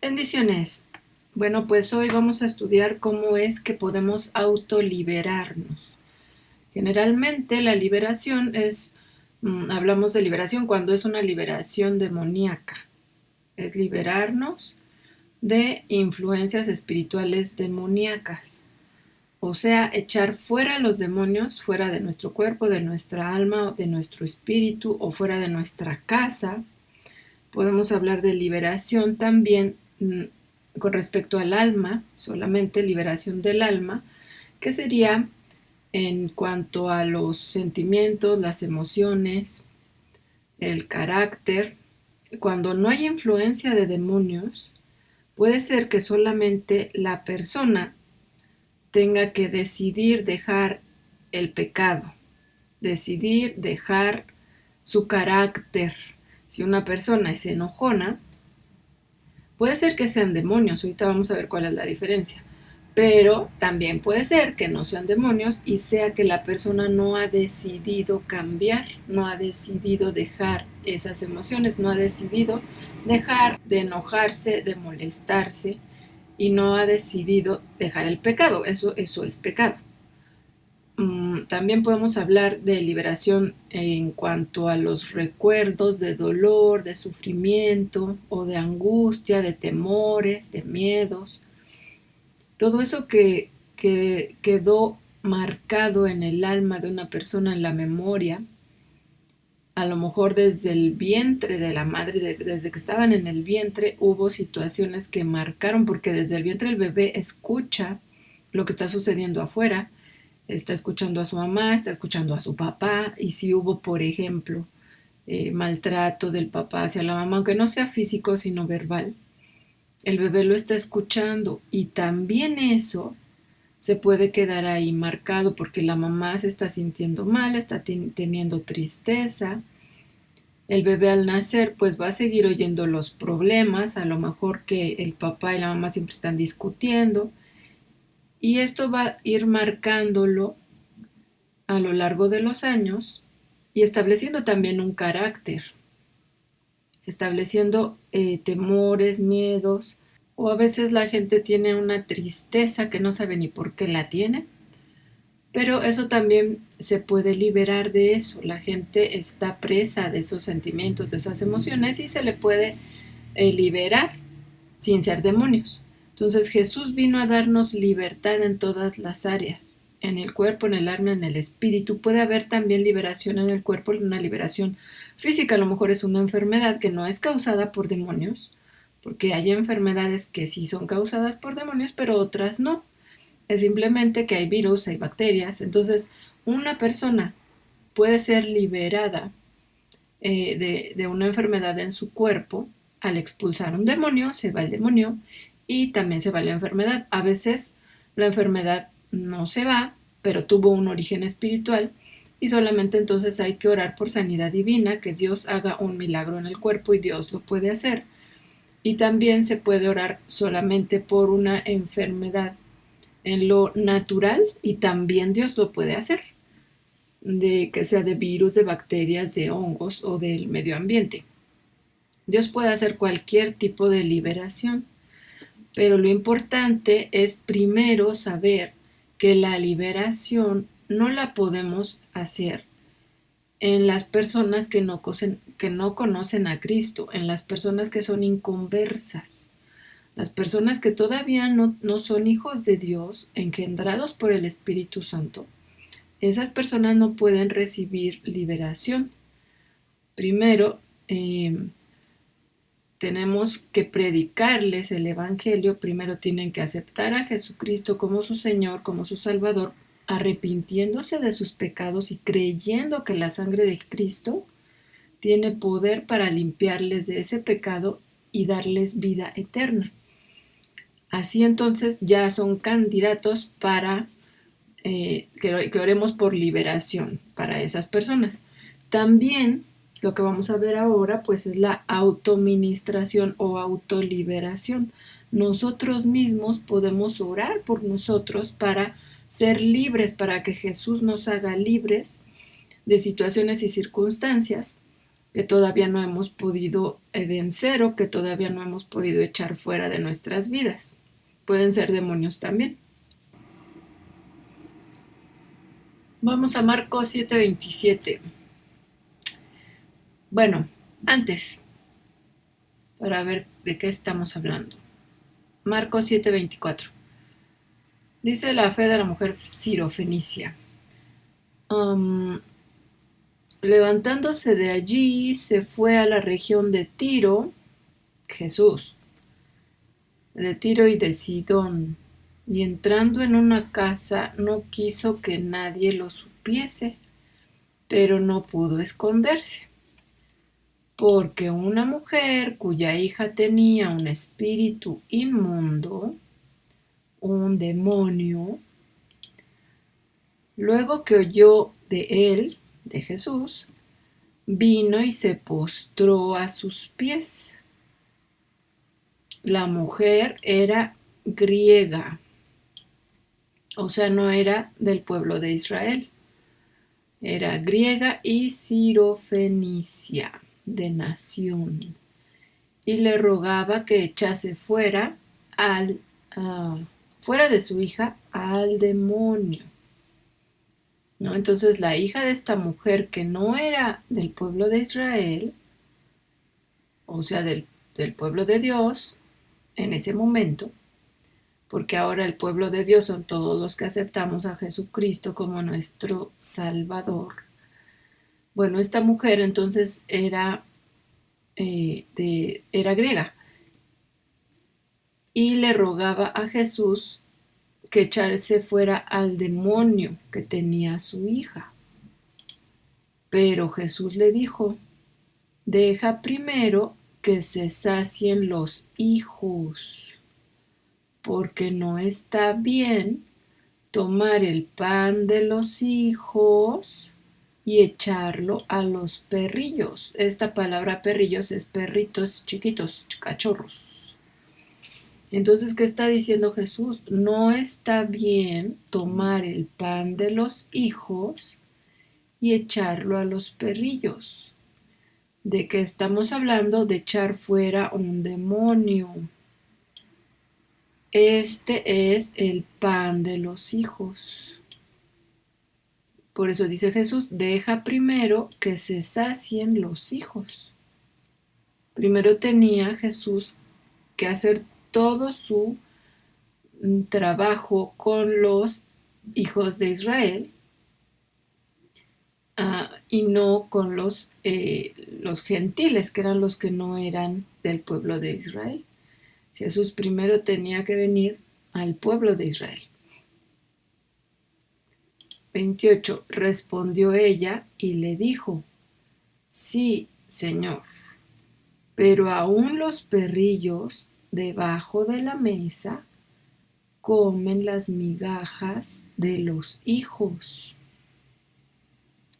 Bendiciones. Bueno, pues hoy vamos a estudiar cómo es que podemos autoliberarnos. Generalmente la liberación hablamos de liberación cuando es una liberación demoníaca. Es liberarnos de influencias espirituales demoníacas. O sea, echar fuera los demonios, fuera de nuestro cuerpo, de nuestra alma, de nuestro espíritu o fuera de nuestra casa. Podemos hablar de liberación también con respecto al alma, solamente liberación del alma, que sería en cuanto a los sentimientos, las emociones, el carácter. Cuando no hay influencia de demonios, puede ser que solamente la persona tenga que decidir dejar el pecado, decidir dejar su carácter. Si una persona es enojona, puede ser que sean demonios, ahorita vamos a ver cuál es la diferencia, pero también puede ser que no sean demonios y sea que la persona no ha decidido cambiar, no ha decidido dejar esas emociones, no ha decidido dejar de enojarse, de molestarse y no ha decidido dejar el pecado. Eso es pecado. También podemos hablar de liberación en cuanto a los recuerdos de dolor, de sufrimiento o de angustia, de temores, de miedos. Todo eso que quedó marcado en el alma de una persona, en la memoria, a lo mejor desde el vientre de la madre, desde que estaban en el vientre, hubo situaciones que marcaron, porque desde el vientre el bebé escucha lo que está sucediendo afuera, está escuchando a su mamá, está escuchando a su papá, y si hubo, por ejemplo, maltrato del papá hacia la mamá, aunque no sea físico, sino verbal, el bebé lo está escuchando y también eso se puede quedar ahí marcado porque la mamá se está sintiendo mal, está teniendo tristeza. El bebé al nacer pues va a seguir oyendo los problemas, a lo mejor que el papá y la mamá siempre están discutiendo, y esto va a ir marcándolo a lo largo de los años y estableciendo también un carácter, estableciendo temores, miedos, o a veces la gente tiene una tristeza que no sabe ni por qué la tiene, pero eso también se puede liberar de eso. La gente está presa de esos sentimientos, de esas emociones y se le puede liberar sin ser demonios. Entonces Jesús vino a darnos libertad en todas las áreas, en el cuerpo, en el alma, en el espíritu. Puede haber también liberación en el cuerpo, una liberación física. A lo mejor es una enfermedad que no es causada por demonios, porque hay enfermedades que sí son causadas por demonios, pero otras no. Es simplemente que hay virus, hay bacterias. Entonces, una persona puede ser liberada de una enfermedad en su cuerpo al expulsar un demonio, se va el demonio y también se va la enfermedad. A veces la enfermedad no se va, pero tuvo un origen espiritual y solamente entonces hay que orar por sanidad divina, que Dios haga un milagro en el cuerpo y Dios lo puede hacer. Y también se puede orar solamente por una enfermedad en lo natural y también Dios lo puede hacer, de que sea de virus, de bacterias, de hongos o del medio ambiente. Dios puede hacer cualquier tipo de liberación, pero lo importante es primero saber que la liberación no la podemos hacer en las personas que no conocen a Cristo, en las personas que son inconversas, las personas que todavía no son hijos de Dios, engendrados por el Espíritu Santo. Esas personas no pueden recibir liberación. Primero, tenemos que predicarles el Evangelio. Primero tienen que aceptar a Jesucristo como su Señor, como su Salvador, arrepintiéndose de sus pecados y creyendo que la sangre de Cristo tiene poder para limpiarles de ese pecado y darles vida eterna. Así entonces ya son candidatos para que oremos por liberación para esas personas. También lo que vamos a ver ahora pues es la autoministración o autoliberación. Nosotros mismos podemos orar por nosotros para ser libres, para que Jesús nos haga libres de situaciones y circunstancias que todavía no hemos podido vencer o que todavía no hemos podido echar fuera de nuestras vidas. Pueden ser demonios también. Vamos a Marcos 7:27. Bueno, antes, para ver de qué estamos hablando. Marcos 7:24. Dice la fe de la mujer sirofenicia. Levantándose de allí, se fue a la región de Tiro, Jesús, de Tiro y de Sidón, y entrando en una casa no quiso que nadie lo supiese, pero no pudo esconderse, porque una mujer cuya hija tenía un espíritu inmundo, un demonio, luego que oyó de él, de Jesús, vino y se postró a sus pies. La mujer era griega, o sea, no era del pueblo de Israel. Era griega y sirofenicia, de nación. Y le rogaba que echase fuera fuera de su hija al demonio. ¿No? Entonces la hija de esta mujer que no era del pueblo de Israel, o sea, del pueblo de Dios, en ese momento, porque ahora el pueblo de Dios son todos los que aceptamos a Jesucristo como nuestro Salvador. Bueno, esta mujer entonces era griega y le rogaba a Jesús que echase fuera al demonio que tenía su hija. Pero Jesús le dijo, deja primero que se sacien los hijos, porque no está bien tomar el pan de los hijos y echarlo a los perrillos. Esta palabra perrillos es perritos chiquitos, cachorros. Entonces, ¿qué está diciendo Jesús? No está bien tomar el pan de los hijos y echarlo a los perrillos. ¿De qué estamos hablando? De echar fuera un demonio. Este es el pan de los hijos. Por eso dice Jesús, deja primero que se sacien los hijos. Primero tenía Jesús que hacer todo su trabajo con los hijos de Israel y no con los gentiles, que eran los que no eran del pueblo de Israel. Jesús primero tenía que venir al pueblo de Israel. 28. Respondió ella y le dijo, sí, Señor, pero aún los perrillos debajo de la mesa comen las migajas de los hijos.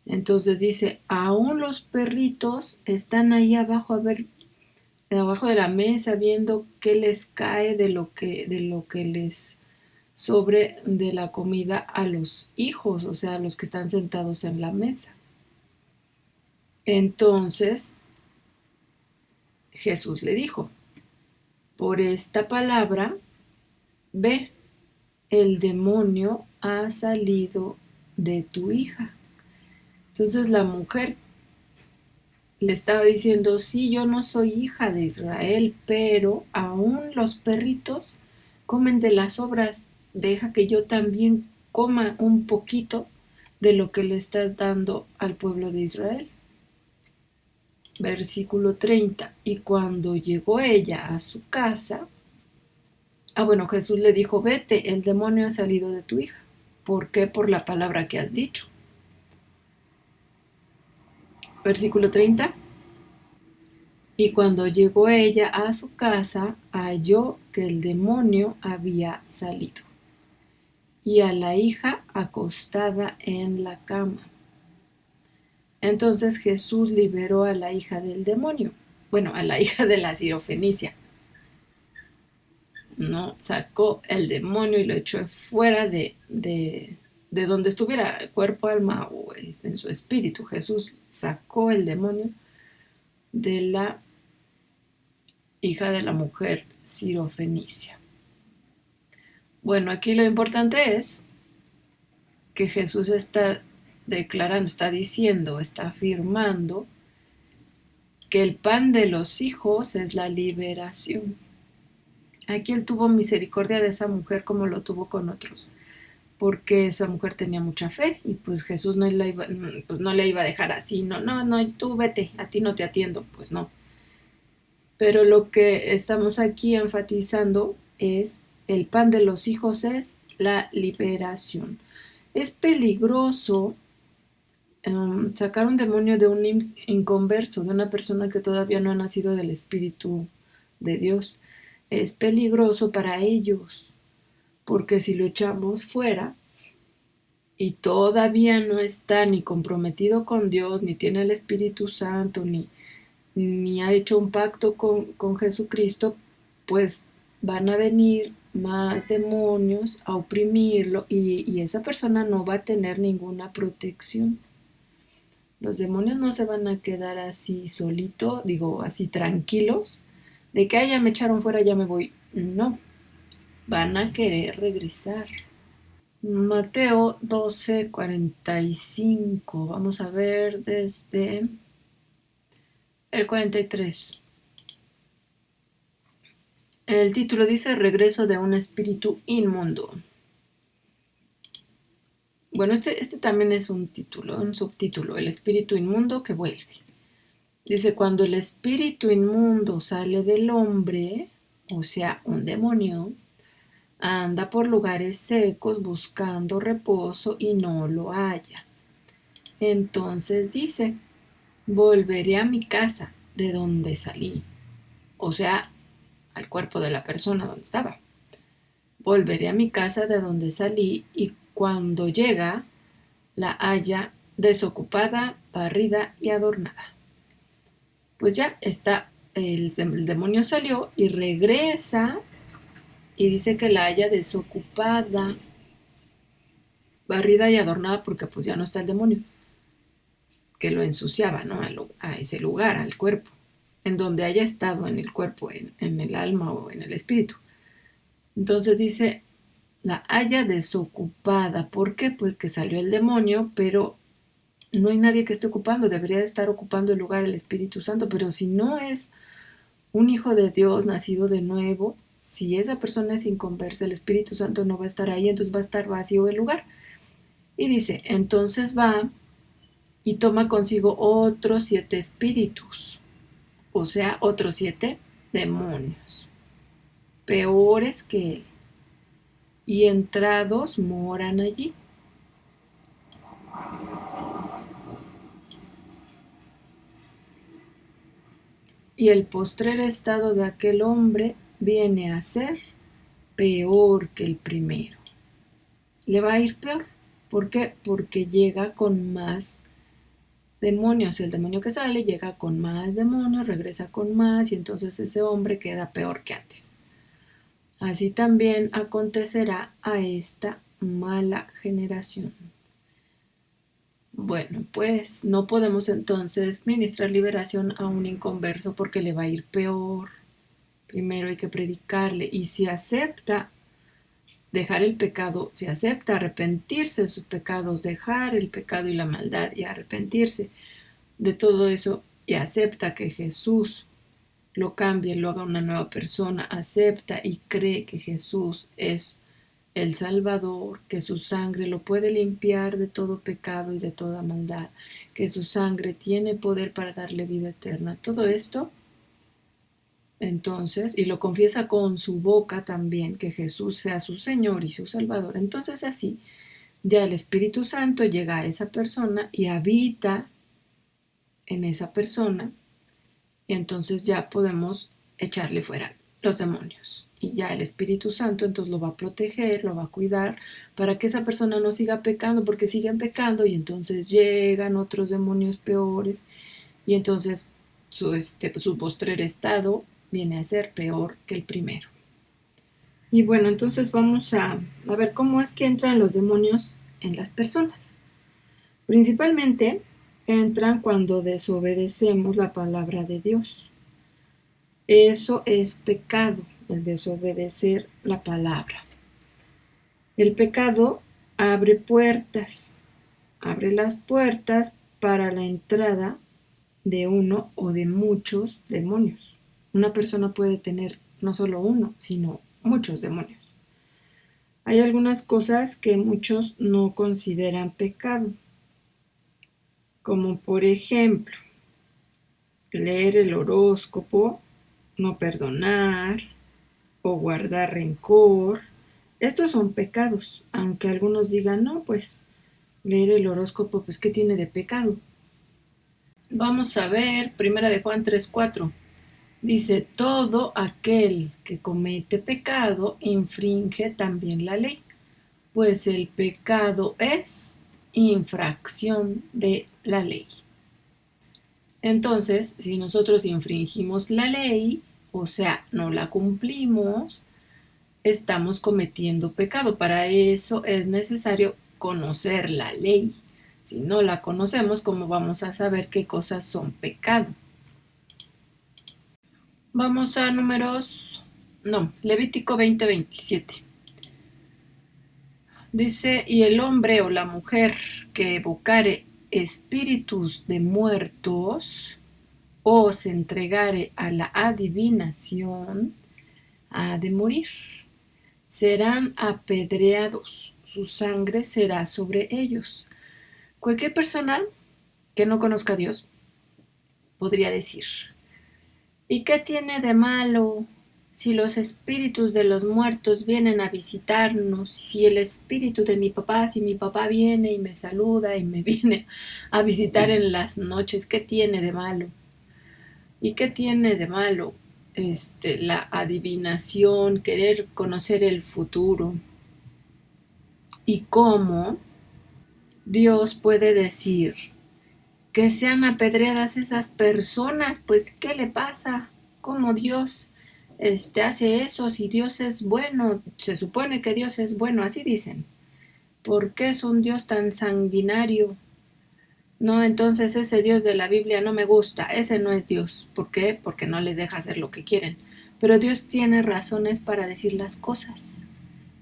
Entonces dice, aún los perritos están ahí abajo, abajo de la mesa, viendo qué les cae de lo que les sobre de la comida a los hijos, o sea, a los que están sentados en la mesa. Entonces Jesús le dijo, por esta palabra, ve, el demonio ha salido de tu hija. Entonces la mujer le estaba diciendo, sí, yo no soy hija de Israel, pero aún los perritos comen de las sobras, deja que yo también coma un poquito de lo que le estás dando al pueblo de Israel. Versículo 30. Y cuando llegó ella a su casa, Jesús le dijo, vete, el demonio ha salido de tu hija. ¿Por qué? Por la palabra que has dicho. Versículo 30. Y cuando llegó ella a su casa, halló que el demonio había salido, y a la hija acostada en la cama. Entonces Jesús liberó a la hija del demonio, a la hija de la sirofenicia. ¿No? Sacó el demonio y lo echó fuera de donde estuviera, cuerpo, alma o en su espíritu. Jesús sacó el demonio de la hija de la mujer sirofenicia. Bueno, aquí lo importante es que Jesús está declarando, está diciendo, está afirmando que el pan de los hijos es la liberación. Aquí él tuvo misericordia de esa mujer como lo tuvo con otros, porque esa mujer tenía mucha fe y pues Jesús no le iba a dejar así, no, tú vete, a ti no te atiendo, pues no. Pero lo que estamos aquí enfatizando es el pan de los hijos es la liberación. Es peligroso sacar un demonio de un inconverso, de una persona que todavía no ha nacido del Espíritu de Dios. Es peligroso para ellos, porque si lo echamos fuera y todavía no está ni comprometido con Dios, ni tiene el Espíritu Santo, ni ha hecho un pacto con Jesucristo, pues van a venir más demonios a oprimirlo y esa persona no va a tener ninguna protección. Los demonios no se van a quedar así solito, digo, así tranquilos, de que ya me echaron fuera, ya me voy. No, van a querer regresar. Mateo 12:45. Vamos a ver desde el 43. El título dice Regreso de un espíritu inmundo. Bueno, este también es un título, un subtítulo, el espíritu inmundo que vuelve. Dice, cuando el espíritu inmundo sale del hombre, o sea, un demonio, anda por lugares secos buscando reposo y no lo halla. Entonces dice, volveré a mi casa de donde salí, o sea, al cuerpo de la persona donde estaba. Volveré a mi casa de donde salí y cuando llega, la halla desocupada, barrida y adornada. Pues ya está, el demonio salió y regresa y dice que la halla desocupada, barrida y adornada porque pues ya no está el demonio, que lo ensuciaba, ¿no? A ese lugar, al cuerpo, en donde haya estado en el cuerpo, en el alma o en el espíritu. Entonces dice, la haya desocupada. ¿Por qué? Porque salió el demonio, pero no hay nadie que esté ocupando, debería estar ocupando el lugar el Espíritu Santo, pero si no es un hijo de Dios nacido de nuevo, si esa persona es inconversa, el Espíritu Santo no va a estar ahí, entonces va a estar vacío el lugar. Y dice, entonces va y toma consigo otros 7 espíritus, o sea, otros 7 demonios, peores que él, y entrados moran allí. Y el postrer estado de aquel hombre viene a ser peor que el primero. Le va a ir peor. ¿Por qué? Porque llega con más demonios. El demonio que sale llega con más demonios, regresa con más y entonces ese hombre queda peor que antes. Así también acontecerá a esta mala generación. Bueno, pues no podemos entonces ministrar liberación a un inconverso porque le va a ir peor. Primero hay que predicarle y si acepta dejar el pecado, si acepta arrepentirse de sus pecados, dejar el pecado y la maldad y arrepentirse de todo eso y acepta que Jesús lo cambie, lo haga una nueva persona, acepta y cree que Jesús es el Salvador, que su sangre lo puede limpiar de todo pecado y de toda maldad, que su sangre tiene poder para darle vida eterna. Todo esto, entonces, y lo confiesa con su boca también, que Jesús sea su Señor y su Salvador. Entonces así, ya el Espíritu Santo llega a esa persona y habita en esa persona, y entonces ya podemos echarle fuera los demonios. Y ya el Espíritu Santo entonces lo va a proteger, lo va a cuidar para que esa persona no siga pecando, porque siguen pecando y entonces llegan otros demonios peores y entonces su postrer estado viene a ser peor que el primero. Y bueno, entonces vamos a ver cómo es que entran los demonios en las personas. Principalmente entran cuando desobedecemos la palabra de Dios. Eso es pecado, el desobedecer la palabra. El pecado abre puertas, abre las puertas para la entrada de uno o de muchos demonios. Una persona puede tener no solo uno, sino muchos demonios. Hay algunas cosas que muchos no consideran pecado, como por ejemplo, leer el horóscopo, no perdonar o guardar rencor. Estos son pecados, aunque algunos digan, no, pues leer el horóscopo, pues ¿qué tiene de pecado? Vamos a ver, primera de Juan 3:4. Dice, todo aquel que comete pecado infringe también la ley, pues el pecado es infracción de la ley. Entonces, si nosotros infringimos la ley, o sea, no la cumplimos, estamos cometiendo pecado. Para eso es necesario conocer la ley. Si no la conocemos, ¿cómo vamos a saber qué cosas son pecado? Vamos a Levítico 20:27. Dice, y el hombre o la mujer que evocare espíritus de muertos o se entregare a la adivinación, ha de morir. Serán apedreados, su sangre será sobre ellos. Cualquier persona que no conozca a Dios podría decir, ¿y qué tiene de malo si los espíritus de los muertos vienen a visitarnos? Si el espíritu de mi papá, si mi papá viene y me saluda y me viene a visitar en las noches, ¿qué tiene de malo? ¿Y qué tiene de malo la adivinación, querer conocer el futuro? ¿Y cómo Dios puede decir que sean apedreadas esas personas? Pues, ¿qué le pasa? ¿Cómo Dios hace eso? Si Dios es bueno, se supone que Dios es bueno, así dicen. ¿Por qué es un Dios tan sanguinario? No, entonces ese Dios de la Biblia no me gusta, ese no es Dios. ¿Por qué? Porque no les deja hacer lo que quieren. Pero Dios tiene razones para decir las cosas.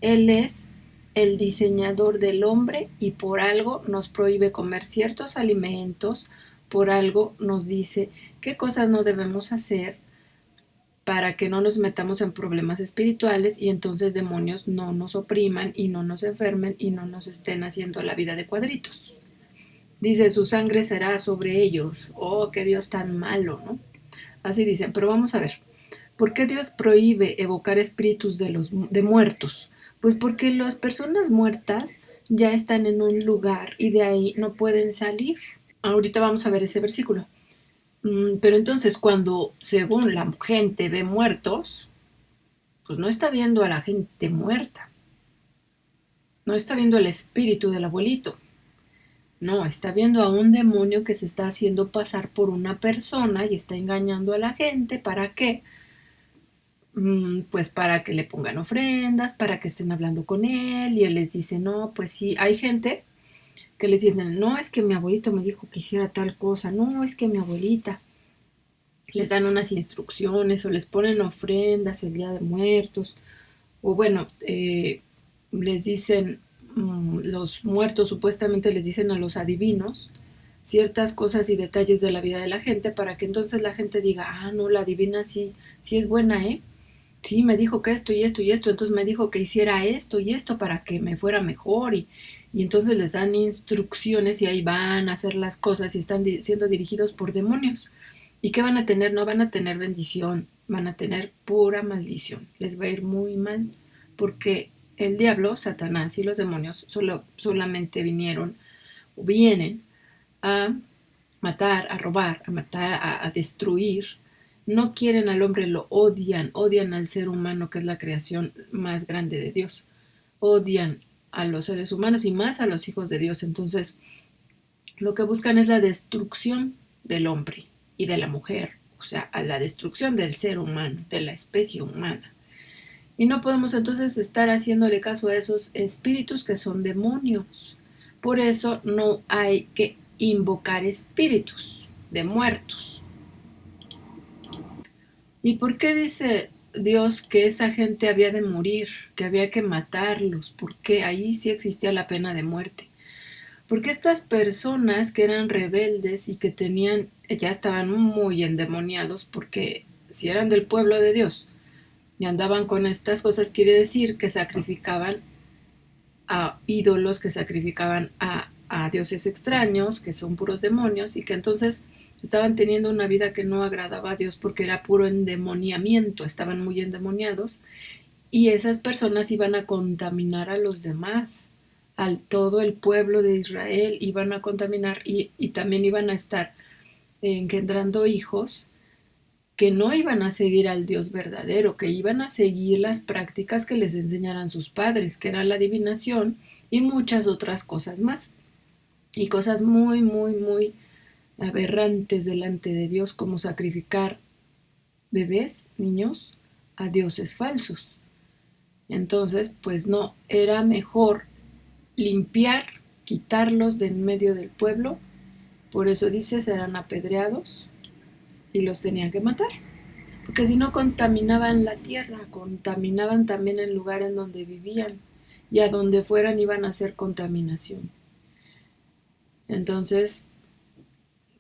Él es el diseñador del hombre y por algo nos prohíbe comer ciertos alimentos, por algo nos dice qué cosas no debemos hacer para que no nos metamos en problemas espirituales y entonces demonios no nos opriman y no nos enfermen y no nos estén haciendo la vida de cuadritos. Dice, su sangre será sobre ellos. Oh, qué Dios tan malo, ¿no? Así dicen, pero vamos a ver. ¿Por qué Dios prohíbe evocar espíritus de muertos? Pues porque las personas muertas ya están en un lugar y de ahí no pueden salir. Ahorita vamos a ver ese versículo. Pero entonces cuando, según la gente ve muertos, pues no está viendo a la gente muerta. No está viendo el espíritu del abuelito. No, está viendo a un demonio que se está haciendo pasar por una persona y está engañando a la gente. ¿Para qué? Pues para que le pongan ofrendas, para que estén hablando con él y él les dice, no, pues sí, hay gente que les dicen, no, es que mi abuelito me dijo que hiciera tal cosa, no, es que mi abuelita, les dan unas instrucciones o les ponen ofrendas el Día de Muertos, o bueno, les dicen, los muertos supuestamente les dicen a los adivinos ciertas cosas y detalles de la vida de la gente para que entonces la gente diga, ah, no, la adivina sí, sí es buena, ¿eh? Sí, me dijo que esto y esto y esto, entonces me dijo que hiciera esto y esto para que me fuera mejor y entonces les dan instrucciones y ahí van a hacer las cosas y están siendo dirigidos por demonios. ¿Y qué van a tener? No van a tener bendición, van a tener pura maldición. Les va a ir muy mal porque el diablo, Satanás y los demonios solamente vinieron o vienen a matar, a robar, a matar, a destruir. No quieren al hombre, lo odian, odian al ser humano que es la creación más grande de Dios. Odian a los seres humanos y más a los hijos de Dios. Entonces, lo que buscan es la destrucción del hombre y de la mujer, o sea, a la destrucción del ser humano, de la especie humana. Y no podemos entonces estar haciéndole caso a esos espíritus que son demonios. Por eso no hay que invocar espíritus de muertos. ¿Y por qué dice Dios que esa gente había de morir, que había que matarlos? Porque ahí sí existía la pena de muerte. Porque estas personas que eran rebeldes y que ya estaban muy endemoniados, porque si eran del pueblo de Dios y andaban con estas cosas, quiere decir que sacrificaban a ídolos, que sacrificaban a dioses extraños, que son puros demonios, y que entonces estaban teniendo una vida que no agradaba a Dios porque era puro endemoniamiento, estaban muy endemoniados, y esas personas iban a contaminar a los demás, al todo el pueblo de Israel, iban a contaminar y también iban a estar engendrando hijos que no iban a seguir al Dios verdadero, que iban a seguir las prácticas que les enseñaran sus padres, que era la adivinación y muchas otras cosas más. Y cosas muy, muy, muy aberrantes delante de Dios, como sacrificar bebés, niños, a dioses falsos. Entonces, pues no, era mejor limpiar, quitarlos de en medio del pueblo. Por eso dice, serán apedreados y los tenían que matar. Porque si no contaminaban la tierra, contaminaban también el lugar en donde vivían y a donde fueran iban a hacer contaminación. Entonces,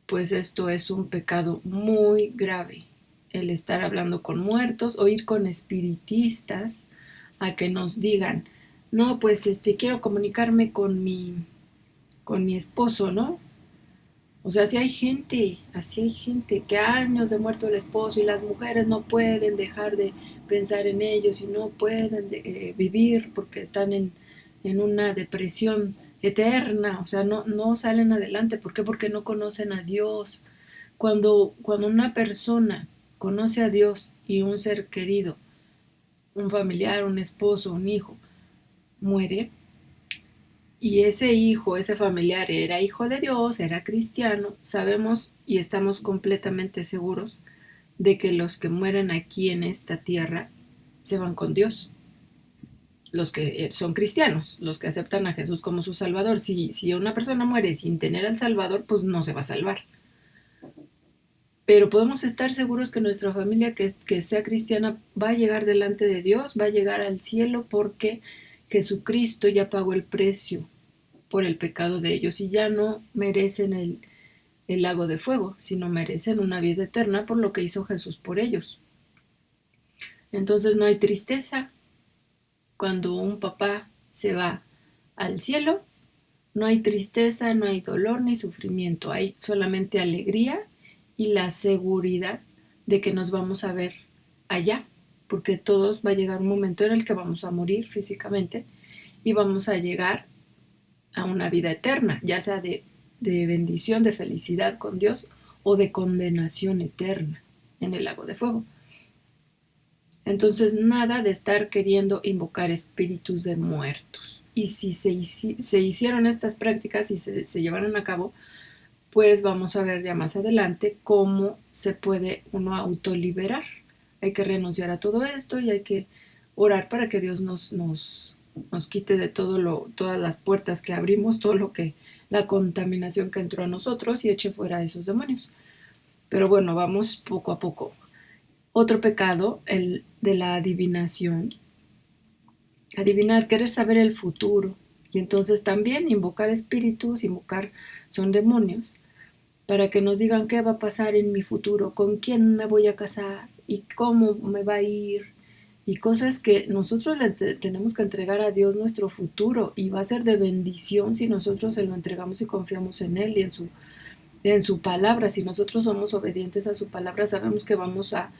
pues esto es un pecado muy grave, el estar hablando con muertos o ir con espiritistas a que nos digan, no, pues quiero comunicarme con mi esposo, ¿no? O sea, así hay gente que años de muerto el esposo y las mujeres no pueden dejar de pensar en ellos y no pueden vivir porque están en una depresión eterna, o sea, no salen adelante. ¿Por qué? Porque no conocen a Dios. Cuando una persona conoce a Dios y un ser querido, un familiar, un esposo, un hijo, muere, y ese hijo, ese familiar era hijo de Dios, era cristiano, sabemos y estamos completamente seguros de que los que mueren aquí en esta tierra se van con Dios. Los que son cristianos, los que aceptan a Jesús como su Salvador. Si una persona muere sin tener al Salvador, pues no se va a salvar. Pero podemos estar seguros que nuestra familia que sea cristiana va a llegar delante de Dios, va a llegar al cielo porque Jesucristo ya pagó el precio por el pecado de ellos y ya no merecen el lago de fuego, sino merecen una vida eterna por lo que hizo Jesús por ellos. Entonces no hay tristeza cuando un papá se va al cielo, no hay tristeza, no hay dolor ni sufrimiento, hay solamente alegría y la seguridad de que nos vamos a ver allá, porque todos va a llegar un momento en el que vamos a morir físicamente y vamos a llegar a una vida eterna, ya sea de bendición, de felicidad con Dios o de condenación eterna en el lago de fuego. Entonces, nada de estar queriendo invocar espíritus de muertos. Y si se hicieron estas prácticas y se llevaron a cabo, pues vamos a ver ya más adelante cómo se puede uno autoliberar. Hay que renunciar a todo esto y hay que orar para que Dios nos quite de todas las puertas que abrimos, la contaminación que entró a nosotros y eche fuera a esos demonios. Pero bueno, vamos poco a poco. Otro pecado, el de la adivinación. Adivinar, querer saber el futuro. Y entonces también invocar espíritus, son demonios, para que nos digan qué va a pasar en mi futuro, con quién me voy a casar y cómo me va a ir. Y cosas que nosotros tenemos que entregar a Dios nuestro futuro y va a ser de bendición si nosotros se lo entregamos y confiamos en Él y en su palabra. Si nosotros somos obedientes a su palabra, sabemos que vamos a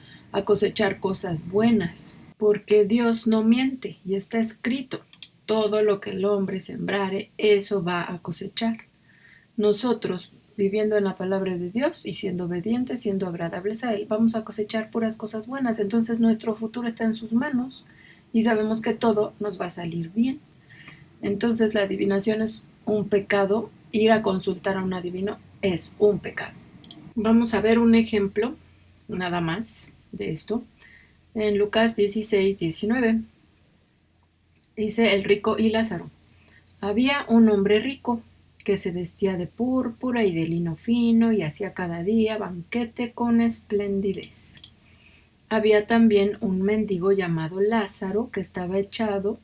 cosechar cosas buenas, porque Dios no miente y está escrito. Todo lo que el hombre sembrare, eso va a cosechar. Nosotros, viviendo en la palabra de Dios y siendo obedientes, siendo agradables a Él, vamos a cosechar puras cosas buenas. Entonces nuestro futuro está en sus manos y sabemos que todo nos va a salir bien. Entonces la adivinación es un pecado. Ir a consultar a un adivino es un pecado. Vamos a ver un ejemplo, nada más, de esto. En Lucas 16:19 dice el rico y Lázaro. Había un hombre rico que se vestía de púrpura y de lino fino y hacía cada día banquete con esplendidez. Había también un mendigo llamado Lázaro que estaba echado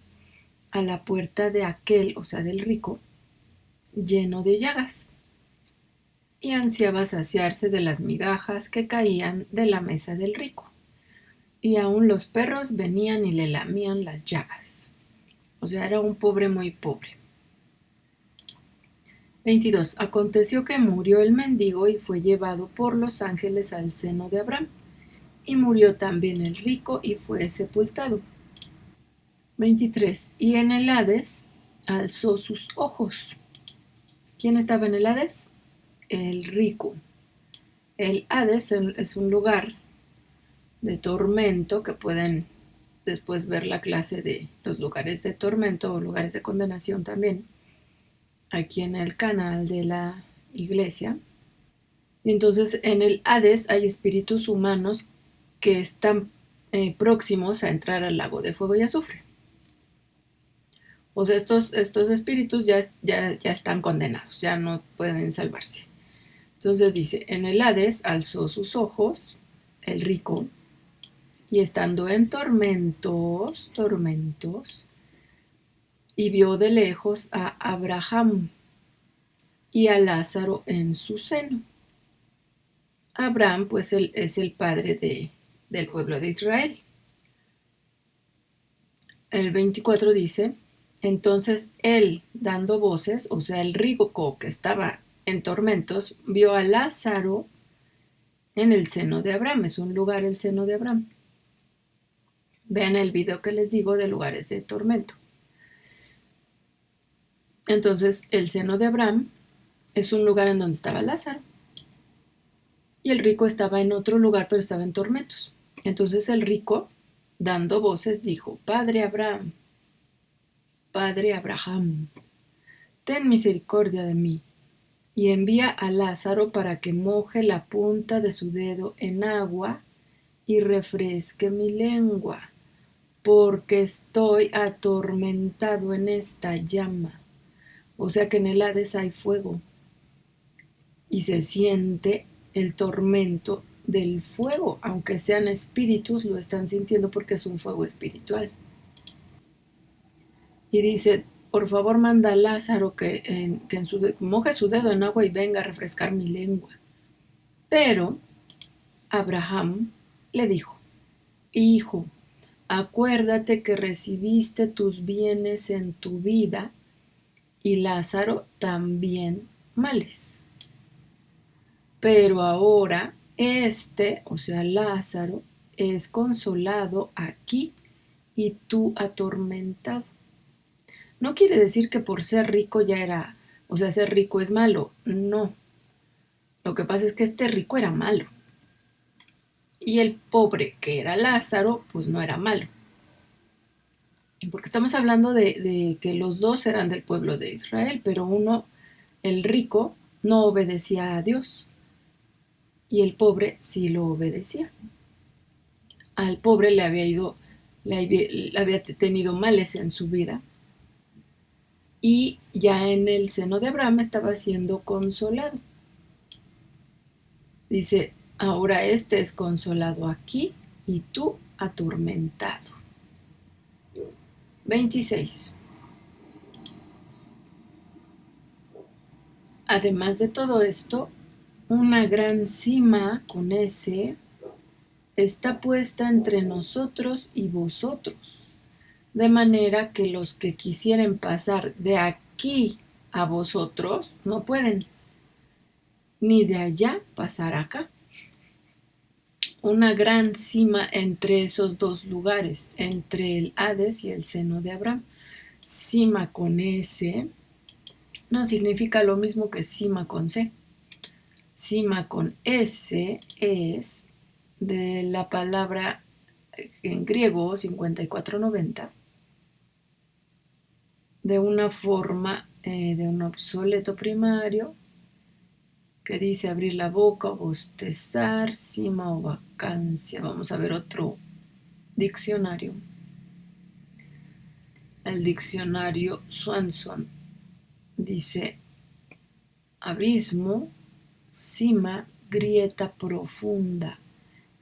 a la puerta de aquel, o sea, del rico, lleno de llagas, y ansiaba saciarse de las migajas que caían de la mesa del rico, y aun los perros venían y le lamían las llagas. O sea, era un pobre muy pobre. 22. Aconteció que murió el mendigo y fue llevado por los ángeles al seno de Abraham. Y murió también el rico y fue sepultado. 23. Y en el Hades alzó sus ojos. ¿Quién estaba en el Hades? El rico. El Hades es un lugar de tormento que pueden después ver la clase de los lugares de tormento o lugares de condenación también aquí en el canal de la iglesia. Y entonces en el Hades hay espíritus humanos que están próximos a entrar al lago de fuego y azufre. O sea, estos espíritus ya están condenados, ya no pueden salvarse. Entonces dice, en el Hades alzó sus ojos, el rico, y estando en tormentos, y vio de lejos a Abraham y a Lázaro en su seno. Abraham, pues, es el padre del pueblo de Israel. El 24 dice, entonces él, dando voces, o sea, el rico que estaba en tormentos, vio a Lázaro en el seno de Abraham. Es un lugar el seno de Abraham. Vean el video que les digo de lugares de tormento. Entonces, el seno de Abraham es un lugar en donde estaba Lázaro. Y el rico estaba en otro lugar, pero estaba en tormentos. Entonces el rico, dando voces, dijo, Padre Abraham, Padre Abraham, ten misericordia de mí, y envía a Lázaro para que moje la punta de su dedo en agua y refresque mi lengua, porque estoy atormentado en esta llama. O sea que en el Hades hay fuego y se siente el tormento del fuego, aunque sean espíritus, lo están sintiendo porque es un fuego espiritual. Y dice, por favor manda a Lázaro que moje su dedo en agua y venga a refrescar mi lengua. Pero Abraham le dijo, hijo, acuérdate que recibiste tus bienes en tu vida y Lázaro también males. Pero ahora o sea, Lázaro, es consolado aquí y tú atormentado. No quiere decir que por ser rico ya era, o sea, ser rico es malo. No. Lo que pasa es que este rico era malo. Y el pobre, que era Lázaro, pues no era malo. Porque estamos hablando de que los dos eran del pueblo de Israel, pero uno, el rico, no obedecía a Dios. Y el pobre sí lo obedecía. Al pobre le había tenido males en su vida. Y ya en el seno de Abraham estaba siendo consolado. Dice, ahora este es consolado aquí y tú atormentado. 26. Además de todo esto, una gran cima con S está puesta entre nosotros y vosotros, de manera que los que quisieren pasar de aquí a vosotros no pueden, ni de allá pasar acá. Una gran cima entre esos dos lugares, entre el Hades y el seno de Abraham. Cima con S no significa lo mismo que cima con C. Cima con S es de la palabra en griego 5490, de una forma de un obsoleto primario que dice abrir la boca o bostezar, cima o vacancia. Vamos a ver otro diccionario. El diccionario Swanson dice abismo, cima, grieta profunda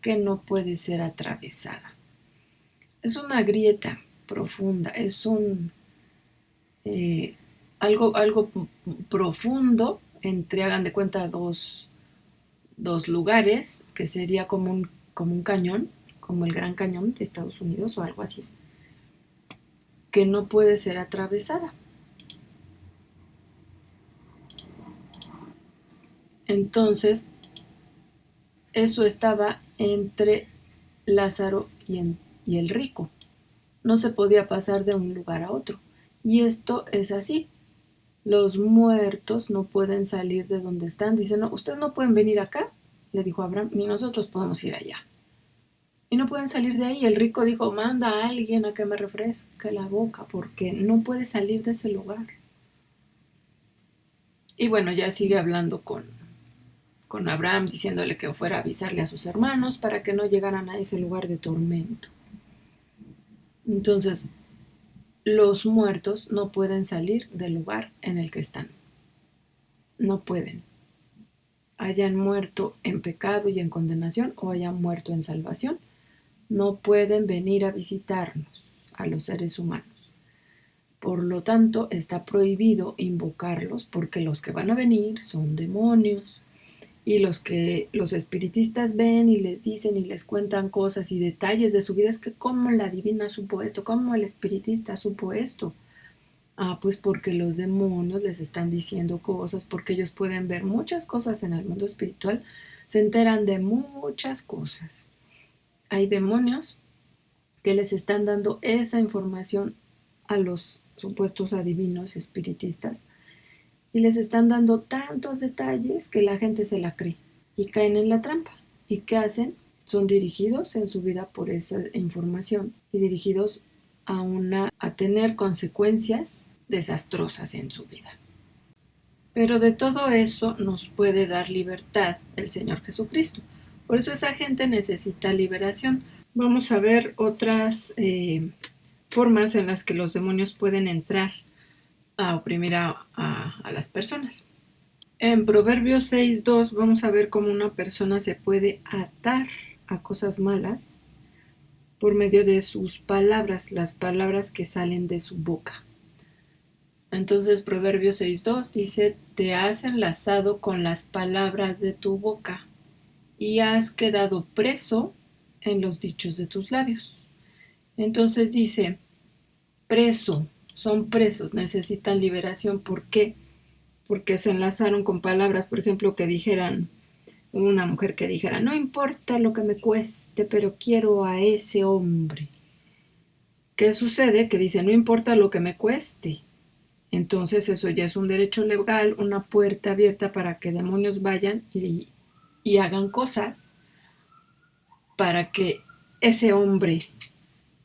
que no puede ser atravesada. Es una grieta profunda, es algo profundo entre, hagan de cuenta, dos lugares, que sería como un cañón, como el Gran Cañón de Estados Unidos o algo así, que no puede ser atravesada. Entonces, eso estaba entre Lázaro y el rico. No se podía pasar de un lugar a otro. Y esto es así. Los muertos no pueden salir de donde están. Dicen, no, ustedes no pueden venir acá, le dijo Abraham, ni nosotros podemos ir allá. Y no pueden salir de ahí. El rico dijo, manda a alguien a que me refresque la boca, porque no puede salir de ese lugar. Y bueno, ya sigue hablando con Abraham, diciéndole que fuera a avisarle a sus hermanos para que no llegaran a ese lugar de tormento. Entonces, los muertos no pueden salir del lugar en el que están. No pueden. Hayan muerto en pecado y en condenación o hayan muerto en salvación, no pueden venir a visitarnos, a los seres humanos. Por lo tanto, está prohibido invocarlos porque los que van a venir son demonios. Y los que los espiritistas ven y les dicen y les cuentan cosas y detalles de su vida, es que cómo la divina supo esto, cómo el espiritista supo esto. Pues porque los demonios les están diciendo cosas, porque ellos pueden ver muchas cosas en el mundo espiritual, se enteran de muchas cosas. Hay demonios que les están dando esa información a los supuestos adivinos espiritistas y les están dando tantos detalles que la gente se la cree y caen en la trampa. ¿Y qué hacen? Son dirigidos en su vida por esa información y dirigidos a tener consecuencias desastrosas en su vida. Pero de todo eso nos puede dar libertad el Señor Jesucristo. Por eso esa gente necesita liberación. Vamos a ver otras formas en las que los demonios pueden entrar a oprimir a las personas. En Proverbios 6:2 vamos a ver cómo una persona se puede atar a cosas malas por medio de sus palabras, las palabras que salen de su boca. Entonces Proverbios 6:2 dice, te has enlazado con las palabras de tu boca y has quedado preso en los dichos de tus labios. Entonces dice, preso, son presos, necesitan liberación. ¿Por qué? Porque se enlazaron con palabras, por ejemplo, que dijeran, una mujer que dijera, no importa lo que me cueste, pero quiero a ese hombre. ¿Qué sucede? Que dice, no importa lo que me cueste. Entonces eso ya es un derecho legal, una puerta abierta para que demonios vayan y hagan cosas para que ese hombre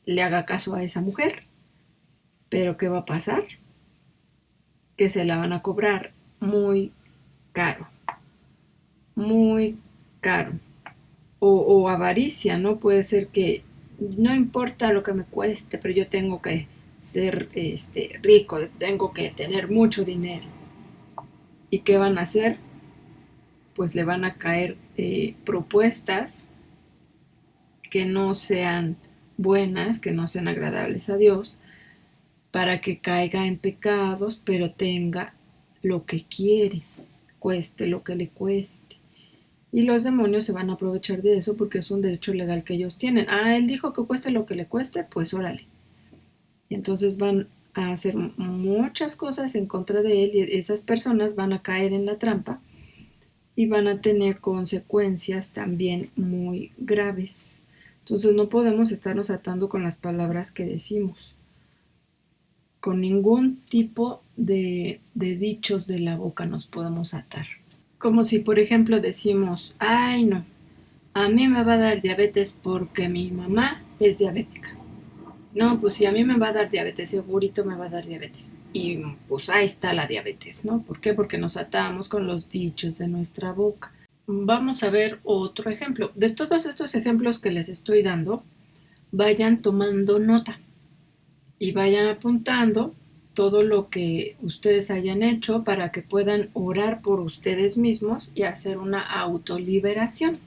le haga caso a esa mujer. Pero ¿qué va a pasar? Que se la van a cobrar muy caro, muy caro. O avaricia, ¿no? Puede ser que no importa lo que me cueste, pero yo tengo que ser rico, tengo que tener mucho dinero. ¿Y qué van a hacer? Pues le van a caer propuestas que no sean buenas, que no sean agradables a Dios, para que caiga en pecados, pero tenga lo que quiere, cueste lo que le cueste. Y los demonios se van a aprovechar de eso porque es un derecho legal que ellos tienen. Él dijo que cueste lo que le cueste, pues órale. Y entonces van a hacer muchas cosas en contra de él y esas personas van a caer en la trampa y van a tener consecuencias también muy graves. Entonces no podemos estarnos atando con las palabras que decimos, con ningún tipo de dichos de la boca nos podemos atar. Como si, por ejemplo, decimos, ay no, a mí me va a dar diabetes porque mi mamá es diabética. No, pues si a mí me va a dar diabetes, segurito me va a dar diabetes. Y pues ahí está la diabetes, ¿no? ¿Por qué? Porque nos atamos con los dichos de nuestra boca. Vamos a ver otro ejemplo. De todos estos ejemplos que les estoy dando, vayan tomando nota y vayan apuntando todo lo que ustedes hayan hecho para que puedan orar por ustedes mismos y hacer una autoliberación.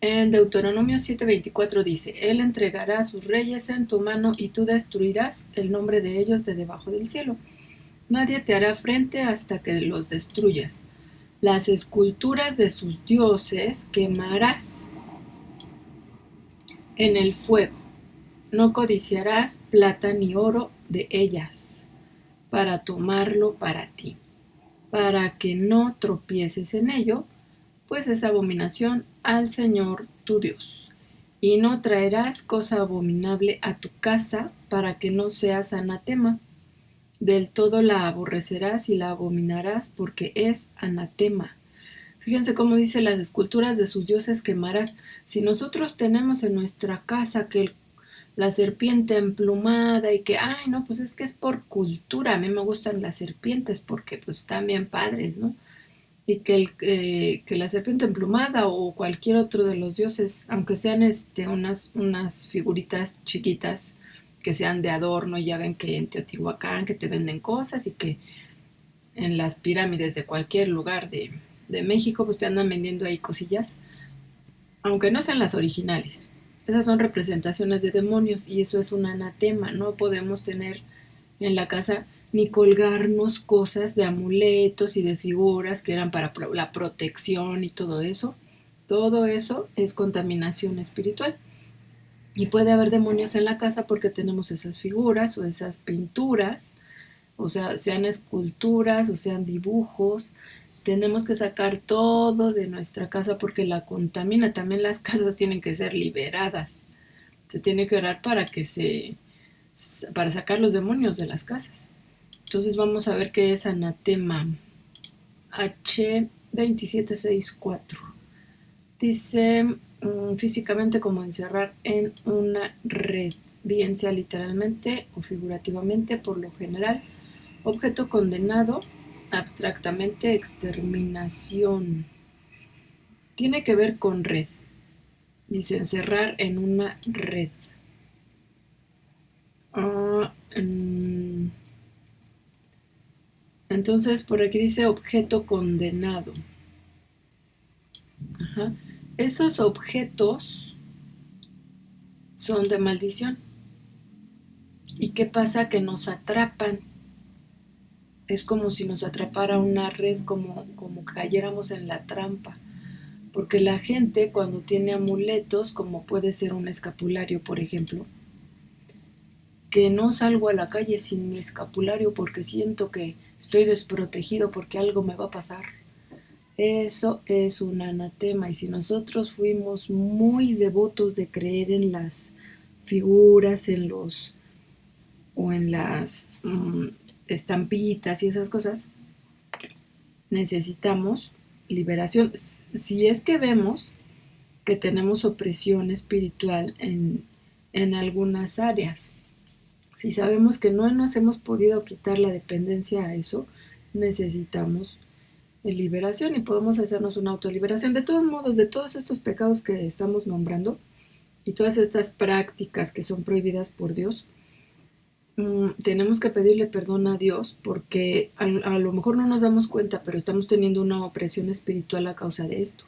En Deuteronomio 7:24 dice: Él entregará a sus reyes en tu mano y tú destruirás el nombre de ellos de debajo del cielo. Nadie te hará frente hasta que los destruyas. Las esculturas de sus dioses quemarás en el fuego. No codiciarás plata ni oro de ellas para tomarlo para ti, para que no tropieces en ello, pues es abominación al Señor tu Dios. Y no traerás cosa abominable a tu casa para que no seas anatema. Del todo la aborrecerás y la abominarás porque es anatema. Fíjense cómo dice: las esculturas de sus dioses quemarás. Si nosotros tenemos en nuestra casa que la serpiente emplumada y que, ay, no, pues es que es por cultura. A mí me gustan las serpientes porque pues están bien padres, ¿no? Y que la serpiente emplumada o cualquier otro de los dioses, aunque sean unas figuritas chiquitas que sean de adorno, y ya ven que en Teotihuacán que te venden cosas y que en las pirámides de cualquier lugar de México pues te andan vendiendo ahí cosillas, aunque no sean las originales. Esas son representaciones de demonios y eso es un anatema. No podemos tener en la casa ni colgarnos cosas de amuletos y de figuras que eran para la protección y todo eso. Todo eso es contaminación espiritual. Y puede haber demonios en la casa porque tenemos esas figuras o esas pinturas, o sea, sean esculturas o sean dibujos. Tenemos que sacar todo de nuestra casa porque la contamina. También las casas tienen que ser liberadas. Se tiene que orar para sacar los demonios de las casas. Entonces vamos a ver qué es anatema. H2764. Dice físicamente como encerrar en una red, bien sea literalmente o figurativamente, por lo general. Objeto condenado, abstractamente exterminación. Tiene que ver con red. Dice encerrar en una red. Entonces por aquí dice objeto condenado. Ajá. Esos objetos son de maldición. ¿Y qué pasa? Que nos atrapan. Es como si nos atrapara una red, como cayéramos en la trampa. Porque la gente cuando tiene amuletos, como puede ser un escapulario, por ejemplo, que no salgo a la calle sin mi escapulario porque siento que estoy desprotegido porque algo me va a pasar. Eso es un anatema. Y si nosotros fuimos muy devotos de creer en las figuras, o en las estampitas y esas cosas, necesitamos liberación. Si es que vemos que tenemos opresión espiritual en algunas áreas, si sabemos que no nos hemos podido quitar la dependencia a eso, necesitamos liberación y podemos hacernos una autoliberación. De todos modos, de todos estos pecados que estamos nombrando y todas estas prácticas que son prohibidas por Dios, tenemos que pedirle perdón a Dios porque a lo mejor no nos damos cuenta, pero estamos teniendo una opresión espiritual a causa de esto.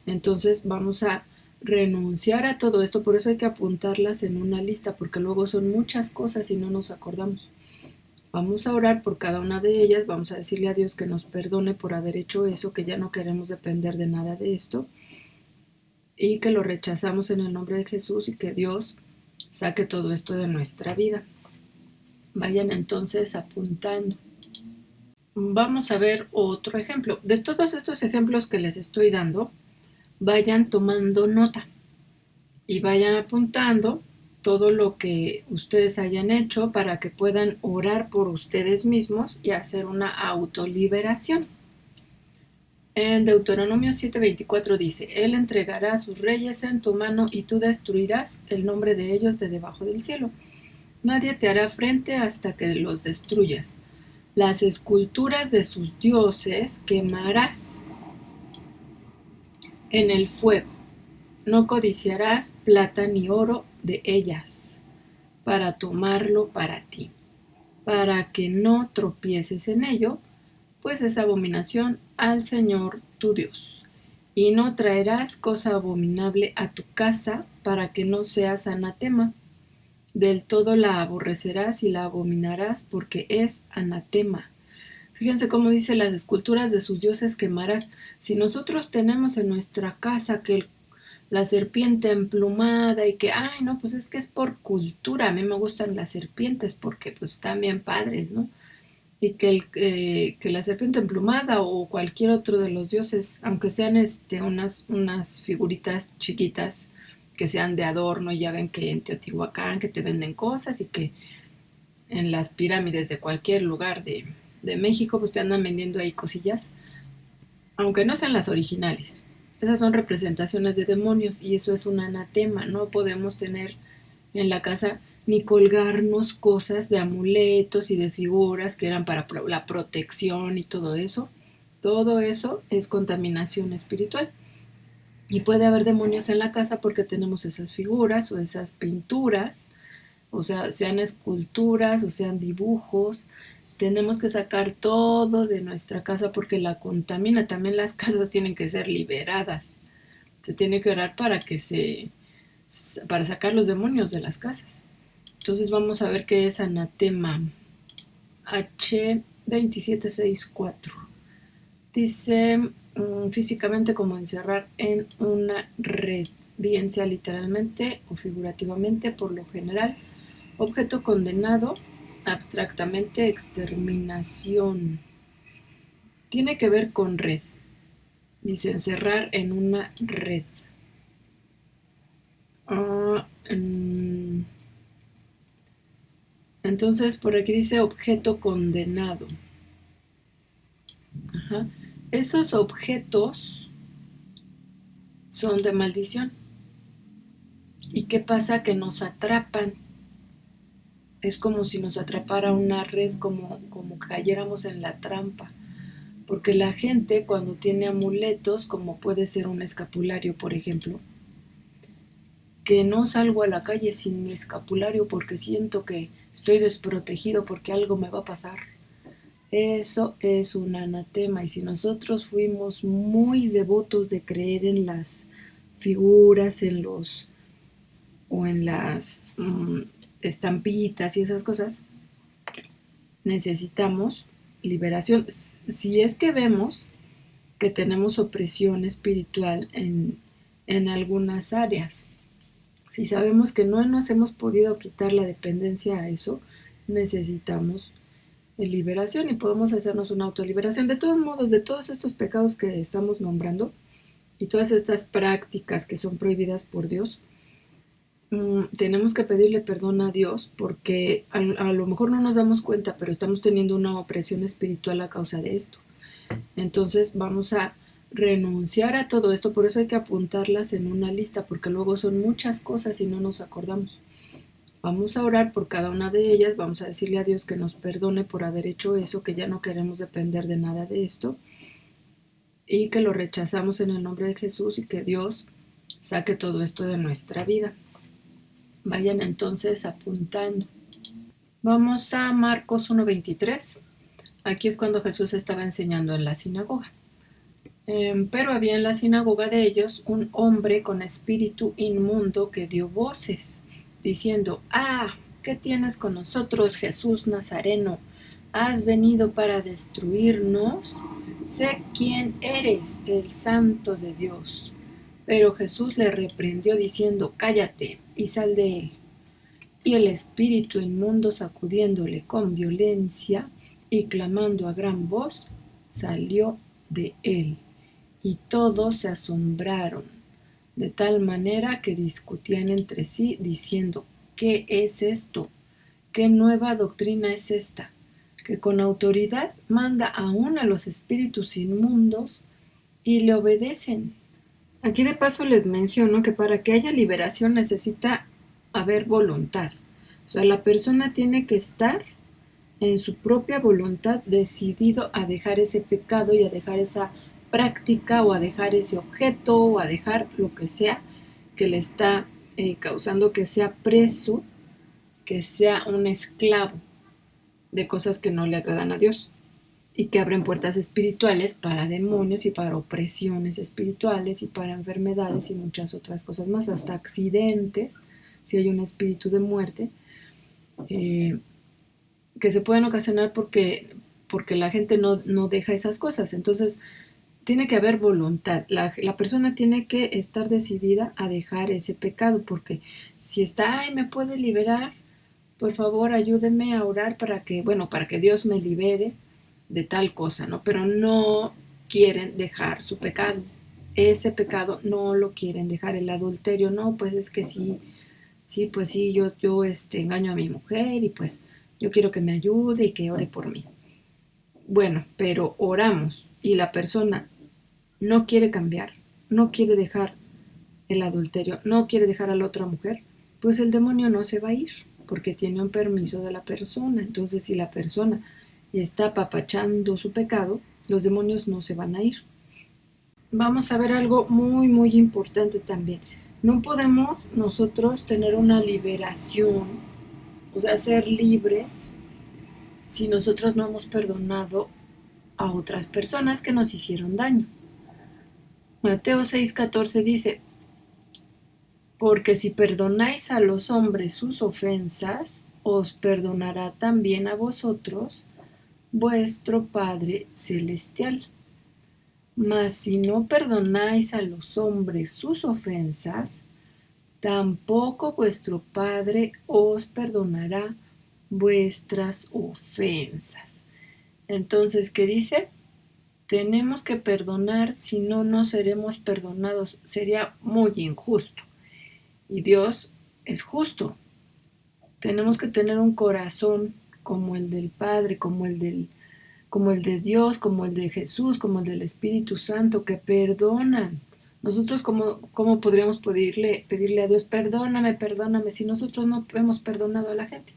Entonces vamos a renunciar a todo esto. Por eso hay que apuntarlas en una lista, porque luego son muchas cosas y no nos acordamos. Vamos a orar por cada una de ellas, vamos a decirle a Dios que nos perdone por haber hecho eso, que ya no queremos depender de nada de esto y que lo rechazamos en el nombre de Jesús y que Dios saque todo esto de nuestra vida. Vayan entonces apuntando. Vamos a ver otro ejemplo. De todos estos ejemplos que les estoy dando, vayan tomando nota y vayan apuntando todo lo que ustedes hayan hecho para que puedan orar por ustedes mismos y hacer una autoliberación. En Deuteronomio 7:24 dice: Él entregará a sus reyes en tu mano y tú destruirás el nombre de ellos de debajo del cielo. Nadie te hará frente hasta que los destruyas. Las esculturas de sus dioses quemarás en el fuego. No codiciarás plata ni oro de ellas para tomarlo para ti, para que no tropieces en ello, pues es abominación al Señor tu Dios. Y no traerás cosa abominable a tu casa para que no seas anatema. Del todo la aborrecerás y la abominarás porque es anatema. Fíjense cómo dice: las esculturas de sus dioses quemarás. Si nosotros tenemos en nuestra casa que la serpiente emplumada y que, ay, no, pues es que es por cultura. A mí me gustan las serpientes porque pues están bien padres, ¿no? Y que la serpiente emplumada o cualquier otro de los dioses, aunque sean unas figuritas chiquitas que sean de adorno, y ya ven que en Teotihuacán que te venden cosas y que en las pirámides de cualquier lugar de México pues te andan vendiendo ahí cosillas, aunque no sean las originales. Esas son representaciones de demonios y eso es un anatema. No podemos tener en la casa ni colgarnos cosas de amuletos y de figuras que eran para la protección y todo eso. Todo eso es contaminación espiritual. Y puede haber demonios en la casa porque tenemos esas figuras o esas pinturas, o sea, sean esculturas o sean dibujos. Tenemos que sacar todo de nuestra casa porque la contamina. También las casas tienen que ser liberadas. Se tiene que orar para sacar los demonios de las casas. Entonces vamos a ver qué es anatema. H2764. Dice físicamente como encerrar en una red, bien sea literalmente o figurativamente, por lo general. Objeto condenado, abstractamente exterminación. Tiene que ver con red. Dice encerrar en una red. Entonces por aquí dice objeto condenado. Ajá. Esos objetos son de maldición. ¿Y qué pasa? Que nos atrapan. Es como si nos atrapara una red, como cayéramos en la trampa. Porque la gente cuando tiene amuletos, como puede ser un escapulario, por ejemplo, que no salgo a la calle sin mi escapulario porque siento que estoy desprotegido porque algo me va a pasar. Eso es un anatema. Y si nosotros fuimos muy devotos de creer en las figuras, o en las estampitas y esas cosas, necesitamos liberación. Si es que vemos que tenemos opresión espiritual en algunas áreas, si sabemos que no nos hemos podido quitar la dependencia a eso, necesitamos liberación y podemos hacernos una autoliberación. De todos modos, de todos estos pecados que estamos nombrando y todas estas prácticas que son prohibidas por Dios, tenemos que pedirle perdón a Dios porque a lo mejor no nos damos cuenta, pero estamos teniendo una opresión espiritual a causa de esto. Entonces vamos a renunciar a todo esto. Por eso hay que apuntarlas en una lista, porque luego son muchas cosas y no nos acordamos. Vamos a orar por cada una de ellas, vamos a decirle a Dios que nos perdone por haber hecho eso, que ya no queremos depender de nada de esto y que lo rechazamos en el nombre de Jesús y que Dios saque todo esto de nuestra vida. Vayan entonces apuntando. Vamos a Marcos 1:23. Aquí es cuando Jesús estaba enseñando en la sinagoga. Pero había en la sinagoga de ellos un hombre con espíritu inmundo que dio voces, diciendo: ¡Ah! ¿Qué tienes con nosotros, Jesús Nazareno? ¿Has venido para destruirnos? Sé quién eres, el Santo de Dios. Pero Jesús le reprendió diciendo: Cállate y sal de él. Y el espíritu inmundo, sacudiéndole con violencia y clamando a gran voz, salió de él. Y todos se asombraron, de tal manera que discutían entre sí, diciendo: ¿qué es esto? ¿Qué nueva doctrina es esta? Que con autoridad manda aún a los espíritus inmundos y le obedecen. Aquí de paso les menciono que para que haya liberación necesita haber voluntad. O sea, la persona tiene que estar en su propia voluntad decidido a dejar ese pecado y a dejar esa práctica o a dejar ese objeto o a dejar lo que sea que le está causando que sea preso, que sea un esclavo. de cosas que no le agradan a Dios y que abren puertas espirituales para demonios y para opresiones espirituales y para enfermedades y muchas otras cosas más, hasta accidentes, si hay un espíritu de muerte, eh, que se pueden ocasionar porque la gente no deja esas cosas. Entonces, tiene que haber voluntad. La persona tiene que estar decidida a dejar ese pecado, porque si está, ay, me puede liberar, por favor, ayúdeme a orar para que Dios me libere de tal cosa, ¿no? Pero no quieren dejar su pecado. Ese pecado no lo quieren dejar. El adulterio, no, pues es que sí, pues sí, yo engaño a mi mujer y pues yo quiero que me ayude y que ore por mí. Bueno, pero oramos y la persona no quiere cambiar, no quiere dejar el adulterio, no quiere dejar a la otra mujer, pues el demonio no se va a ir, porque tiene un permiso de la persona. Entonces, si la persona está apapachando su pecado, los demonios no se van a ir. Vamos a ver algo muy, muy importante también. No podemos nosotros tener una liberación, o sea, ser libres, si nosotros no hemos perdonado a otras personas que nos hicieron daño. Mateo 6:14 dice, porque si perdonáis a los hombres sus ofensas, os perdonará también a vosotros vuestro Padre Celestial. Mas si no perdonáis a los hombres sus ofensas, tampoco vuestro Padre os perdonará vuestras ofensas. Entonces, ¿qué dice? Tenemos que perdonar, si no, no seremos perdonados. Sería muy injusto. Y Dios es justo. Tenemos que tener un corazón como el del Padre, como el de Dios, como el de Jesús, como el del Espíritu Santo, que perdonan. Nosotros, ¿cómo podríamos pedirle a Dios, perdóname, perdóname, si nosotros no hemos perdonado a la gente?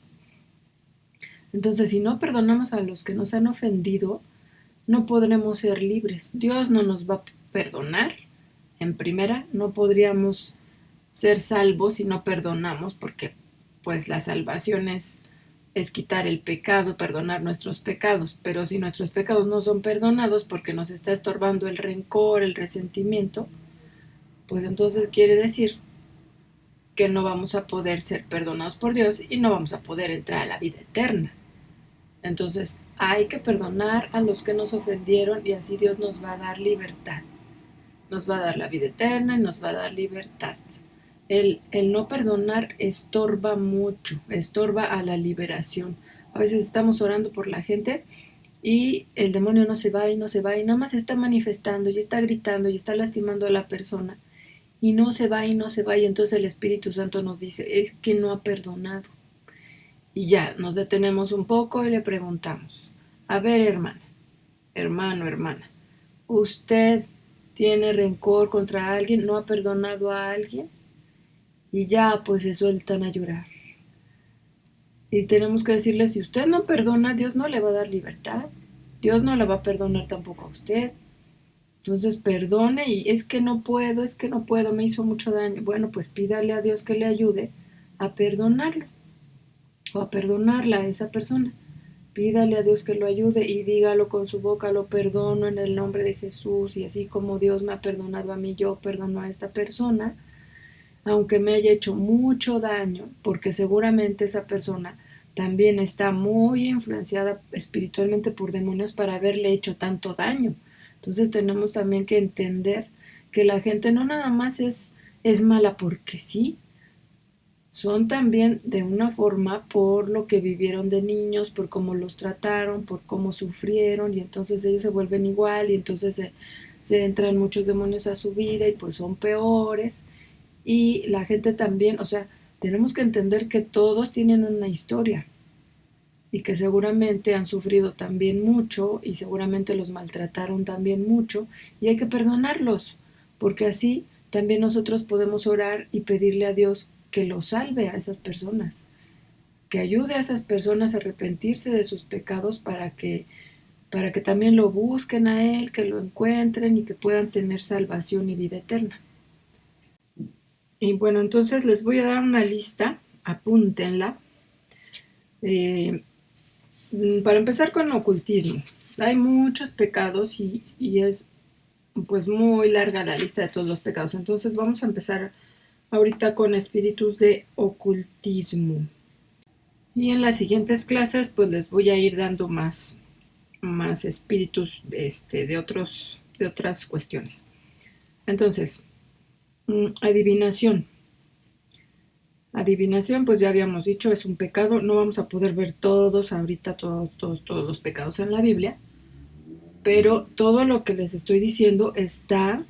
Entonces, si no perdonamos a los que nos han ofendido, no podremos ser libres. Dios no nos va a perdonar. En primera, no podríamos ser salvos si no perdonamos, porque pues la salvación es quitar el pecado, perdonar nuestros pecados, pero si nuestros pecados no son perdonados porque nos está estorbando el rencor, el resentimiento, pues entonces quiere decir que no vamos a poder ser perdonados por Dios y no vamos a poder entrar a la vida eterna. Entonces hay que perdonar a los que nos ofendieron y así Dios nos va a dar libertad. Nos va a dar la vida eterna y nos va a dar libertad. El no perdonar estorba mucho, estorba a la liberación. A veces estamos orando por la gente y el demonio no se va y no se va y nada más está manifestando y está gritando y está lastimando a la persona y no se va y no se va y entonces el Espíritu Santo nos dice, es que no ha perdonado. Y ya nos detenemos un poco y le preguntamos, a ver hermana, hermano, hermana, ¿usted tiene rencor contra alguien? ¿No ha perdonado a alguien? Y ya pues se sueltan a llorar. Y tenemos que decirle, si usted no perdona, Dios no le va a dar libertad. Dios no la va a perdonar tampoco a usted. Entonces perdone y es que no puedo, me hizo mucho daño. Bueno, pues pídale a Dios que le ayude a perdonarlo o a perdonarla a esa persona. Pídale a Dios que lo ayude y dígalo con su boca, lo perdono en el nombre de Jesús y así como Dios me ha perdonado a mí, yo perdono a esta persona, aunque me haya hecho mucho daño, porque seguramente esa persona también está muy influenciada espiritualmente por demonios para haberle hecho tanto daño. Entonces tenemos también que entender que la gente no nada más es mala porque sí, son también de una forma por lo que vivieron de niños, por cómo los trataron, por cómo sufrieron y entonces ellos se vuelven igual y entonces se entran muchos demonios a su vida y pues son peores y la gente también, o sea, tenemos que entender que todos tienen una historia y que seguramente han sufrido también mucho y seguramente los maltrataron también mucho y hay que perdonarlos, porque así también nosotros podemos orar y pedirle a Dios que los salve a esas personas, que ayude a esas personas a arrepentirse de sus pecados para que también lo busquen a Él, que lo encuentren y que puedan tener salvación y vida eterna. Y bueno, entonces les voy a dar una lista, apúntenla, eh, Para empezar con ocultismo, hay muchos pecados y es pues muy larga la lista de todos los pecados. Entonces vamos a empezar ahorita con espíritus de ocultismo. Y en las siguientes clases pues les voy a ir dando más espíritus de otras cuestiones. Entonces, adivinación. Adivinación, pues ya habíamos dicho, es un pecado. No vamos a poder ver ahorita todos los pecados en la Biblia, pero todo lo que les estoy diciendo está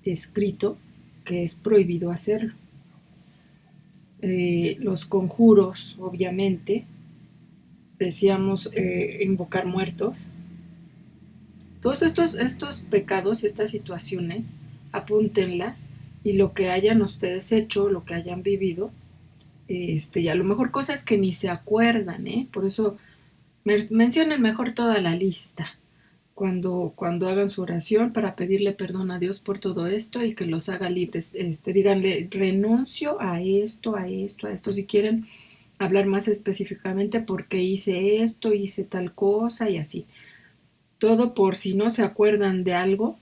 escrito que es prohibido hacerlo. Los conjuros, obviamente, decíamos invocar muertos. Todos estos pecados y estas situaciones, apúntenlas y lo que hayan ustedes hecho, lo que hayan vivido, y a lo mejor cosas que ni se acuerdan, por eso mencionen mejor toda la lista cuando hagan su oración para pedirle perdón a Dios por todo esto y que los haga libres. Díganle, renuncio a esto, a esto, a esto. Si quieren hablar más específicamente porque hice esto, hice tal cosa y así. Todo por si no se acuerdan de algo,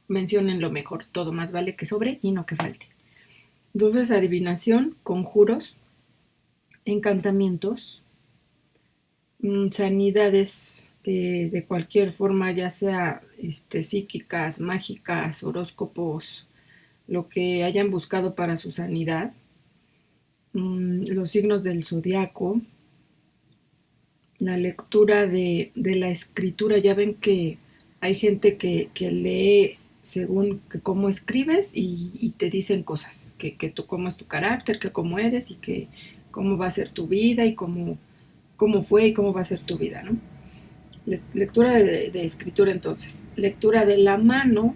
mencionen lo mejor. Todo más vale que sobre y no que falte. Entonces, adivinación, conjuros, encantamientos, sanidades de cualquier forma, ya sea psíquicas, mágicas, horóscopos, lo que hayan buscado para su sanidad, los signos del zodiaco, la lectura de la escritura. Ya ven que hay gente que lee según que cómo escribes y te dicen cosas, que tú cómo es tu carácter, que cómo eres y que cómo va a ser tu vida y cómo fue y cómo va a ser tu vida, ¿no? Lectura de escritura entonces. Lectura de la mano,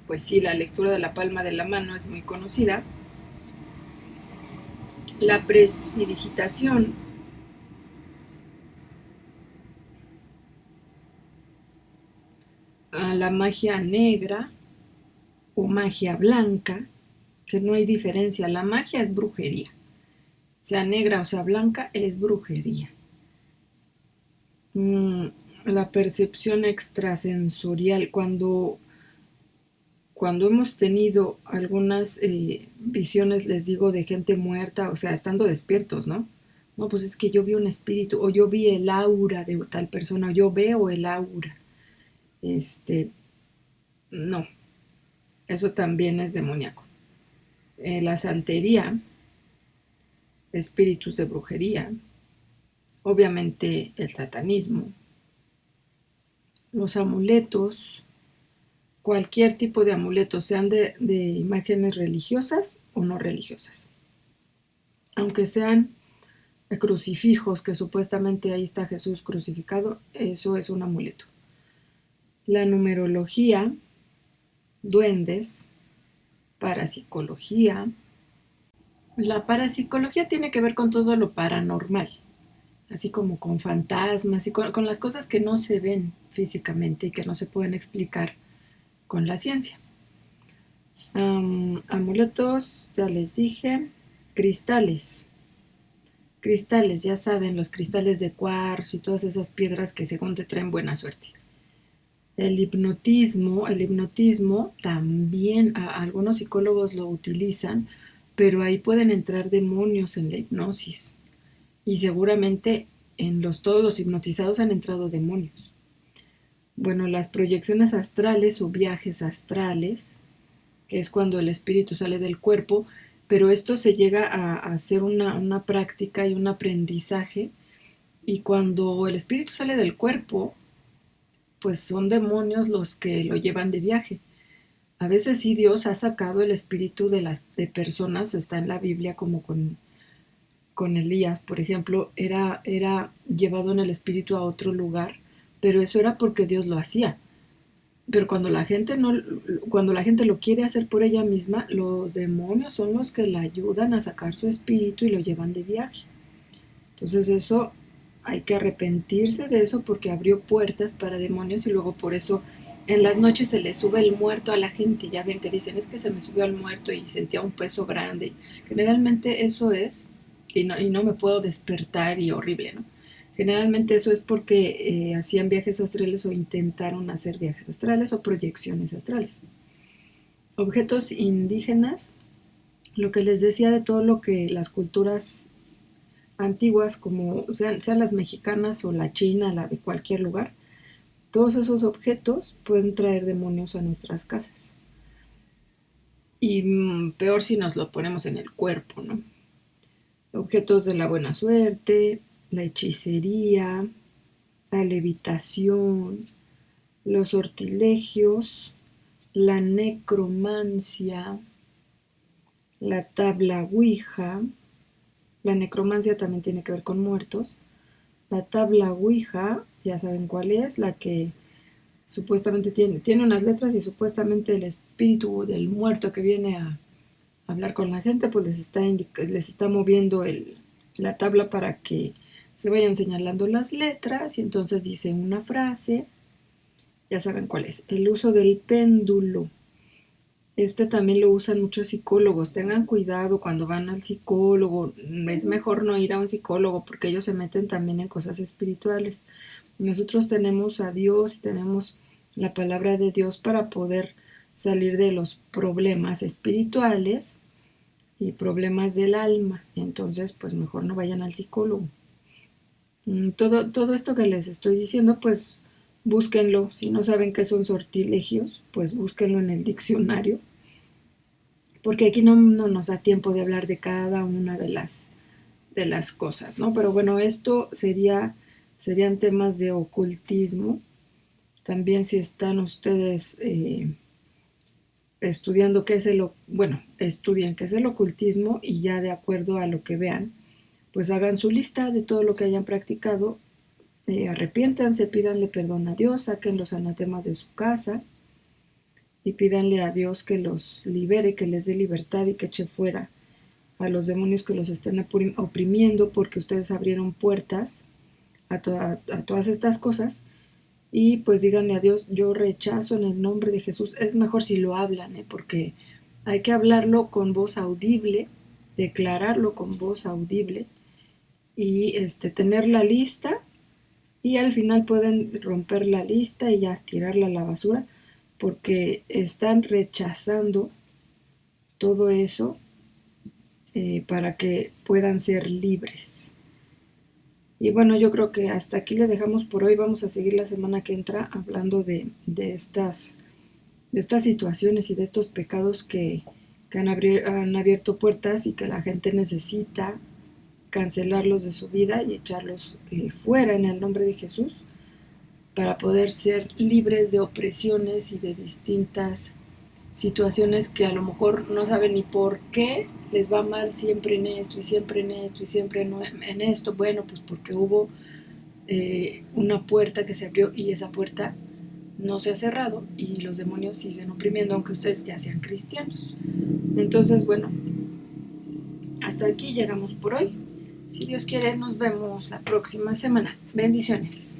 pues sí, la lectura de la palma de la mano es muy conocida. La prestidigitación, la magia negra o magia blanca, que no hay diferencia. La magia es brujería. Sea negra o sea blanca, es brujería. La percepción extrasensorial, cuando hemos tenido algunas visiones, les digo, de gente muerta, o sea, estando despiertos, ¿no? No, pues es que yo vi un espíritu, o yo vi el aura de tal persona, o yo veo el aura. No, eso también es demoníaco. La santería, espíritus de brujería, obviamente el satanismo, los amuletos, cualquier tipo de amuletos, sean de imágenes religiosas o no religiosas. Aunque sean crucifijos, que supuestamente ahí está Jesús crucificado, eso es un amuleto. La numerología, duendes, parapsicología. La parapsicología tiene que ver con todo lo paranormal, así como con fantasmas y con las cosas que no se ven físicamente y que no se pueden explicar con la ciencia. Amuletos, ya les dije. Cristales. Cristales, ya saben, los cristales de cuarzo y todas esas piedras que según te traen buena suerte. El hipnotismo también algunos psicólogos lo utilizan, pero ahí pueden entrar demonios en la hipnosis. Y seguramente todos los hipnotizados han entrado demonios. Bueno, las proyecciones astrales o viajes astrales, que es cuando el espíritu sale del cuerpo, pero esto se llega a hacer una práctica y un aprendizaje, y cuando el espíritu sale del cuerpo, pues son demonios los que lo llevan de viaje. A veces sí Dios ha sacado el espíritu de personas, está en la Biblia como con Elías, por ejemplo, era llevado en el espíritu a otro lugar, pero eso era porque Dios lo hacía. Pero cuando la gente lo quiere hacer por ella misma, los demonios son los que la ayudan a sacar su espíritu y lo llevan de viaje. Entonces eso hay que arrepentirse de eso porque abrió puertas para demonios y luego por eso en las noches se le sube el muerto a la gente. Ya ven que dicen, es que se me subió el muerto y sentía un peso grande. Generalmente eso es, y no me puedo despertar y horrible, ¿no? Generalmente eso es porque hacían viajes astrales o intentaron hacer viajes astrales o proyecciones astrales. Objetos indígenas, lo que les decía de todo lo que las culturas antiguas, como sean las mexicanas o la china, la de cualquier lugar, todos esos objetos pueden traer demonios a nuestras casas. Y peor si nos lo ponemos en el cuerpo, ¿no? Objetos de la buena suerte, la hechicería, la levitación, los sortilegios, la necromancia, la tabla Ouija. La necromancia también tiene que ver con muertos. La tabla Ouija, ya saben cuál es, la que supuestamente tiene unas letras y supuestamente el espíritu del muerto que viene a hablar con la gente, pues les está moviendo la tabla para que se vayan señalando las letras y entonces dice una frase, ya saben cuál es. El uso del péndulo. Este también lo usan muchos psicólogos. Tengan cuidado cuando van al psicólogo. Es mejor no ir a un psicólogo porque ellos se meten también en cosas espirituales. Nosotros tenemos a Dios y tenemos la palabra de Dios para poder salir de los problemas espirituales y problemas del alma. Entonces, pues mejor no vayan al psicólogo. Todo esto que les estoy diciendo, pues búsquenlo. Si no saben qué son sortilegios, pues búsquenlo en el diccionario. Porque aquí no nos da tiempo de hablar de cada una de las cosas, ¿no? Pero bueno, esto serían temas de ocultismo. También si están ustedes estudiando qué es estudien qué es el ocultismo y ya de acuerdo a lo que vean, pues hagan su lista de todo lo que hayan practicado, arrepiéntanse, pídanle perdón a Dios, saquen los anatemas de su casa y pídanle a Dios que los libere, que les dé libertad y que eche fuera a los demonios que los estén oprimiendo porque ustedes abrieron puertas a todas estas cosas. Y pues díganle a Dios, yo rechazo en el nombre de Jesús. Es mejor si lo hablan, porque hay que hablarlo con voz audible, declararlo con voz audible y tener la lista y al final pueden romper la lista y ya tirarla a la basura porque están rechazando todo eso para que puedan ser libres. Y bueno, yo creo que hasta aquí le dejamos por hoy. Vamos a seguir la semana que entra hablando de estas situaciones y de estos pecados que han abierto puertas y que la gente necesita cancelarlos de su vida y echarlos fuera en el nombre de Jesús para poder ser libres de opresiones y de distintas situaciones que a lo mejor no saben ni por qué les va mal siempre en esto y siempre en esto y siempre en esto. Bueno, pues porque hubo una puerta que se abrió y esa puerta no se ha cerrado y los demonios siguen oprimiendo aunque ustedes ya sean cristianos. Entonces, bueno, hasta aquí llegamos por hoy. Si Dios quiere, nos vemos la próxima semana. Bendiciones.